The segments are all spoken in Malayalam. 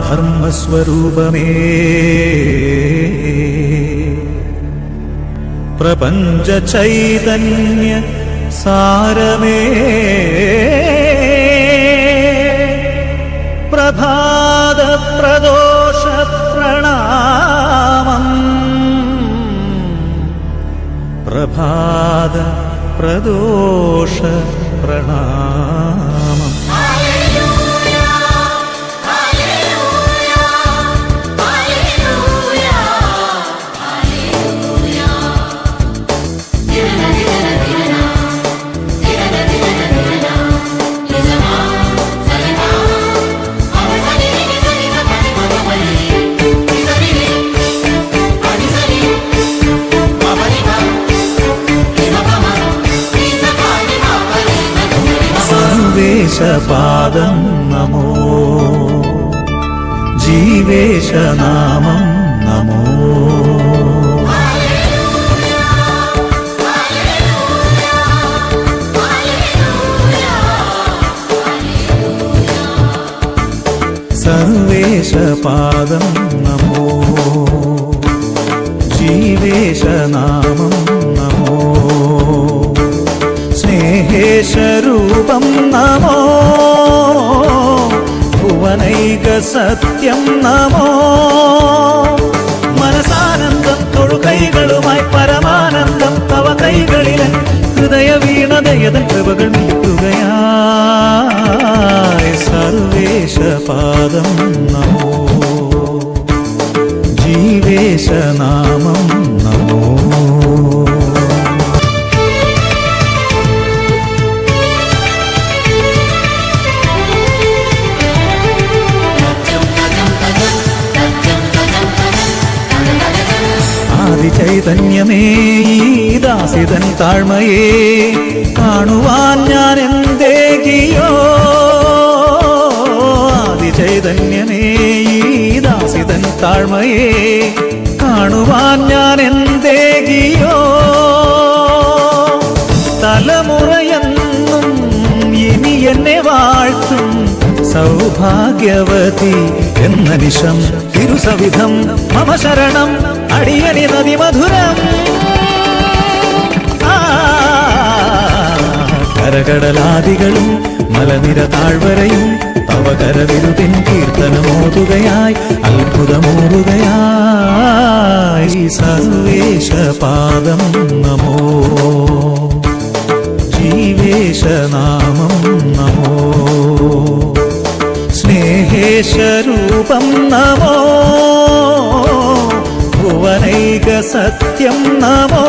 ധർമ്മസ്വരൂപമേ പ്രപഞ്ച ചൈതന്യ സാരമേ പ്രഭാത പ്രദോഷ പ്രണാമം പ്രഭാത പ്രദോഷ പ്രണാമം. സർവേശപാദം നമോ ജീവേശനാമം നമോ സർവേശപാദം നമോ ജീവേശനാമം നമോ സ്നേഹേശരൂപം നമോ ഭുവനൈക സത്യം നമോ മനസാനന്ദം തൊഴുകൈകളുമായി പരമാനന്ദം തവ കൈകളിലെ ഹൃദയ വീണതയതൻ കൃപകൾ നീട്ടുകയായി സർവേശപാദം നമോ ജീവേശനാമം നമോ. ചൈതന്യമേ ദാസിതൻ താഴ്മയേ കാണുവാൻ ഞാൻ എന്തേകിയോ ആദിചൈതന്യമേ ദാസിതൻ താഴ്മയേ കാണുവാൻ ഞാൻ എന്തേകിയോ തലമുറയെന്നും ഇനി എന്നെ വാഴ്ത്തും സൗഭാഗ്യവതി എന്ന നിശം തിരുസവിധം മമ ശരണം അടിയനി നദി മധുരം കരകടലാദികളും മലനിര താഴ്വരയും തവ കരവിരുതിൻ കീർത്തനമോതുകയായി അത്ഭുതമോതുകയായി സർവേശപാദം നമോ ജീവേശനാമം നമോ സ്നേഹേശരൂപം നമോ ഭുവനൈക സത്യം നമോ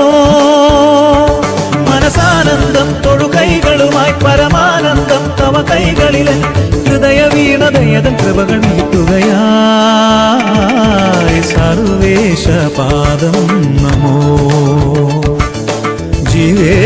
മനസാനന്ദം തൊഴുകൈകളുമായി പരമാനന്ദം തവ കൈകളിലെ ഹൃദയ വീണതയതൻ കൃപകൾ നീട്ടുകയായി സർവേശപാദം നമോ ജീവേ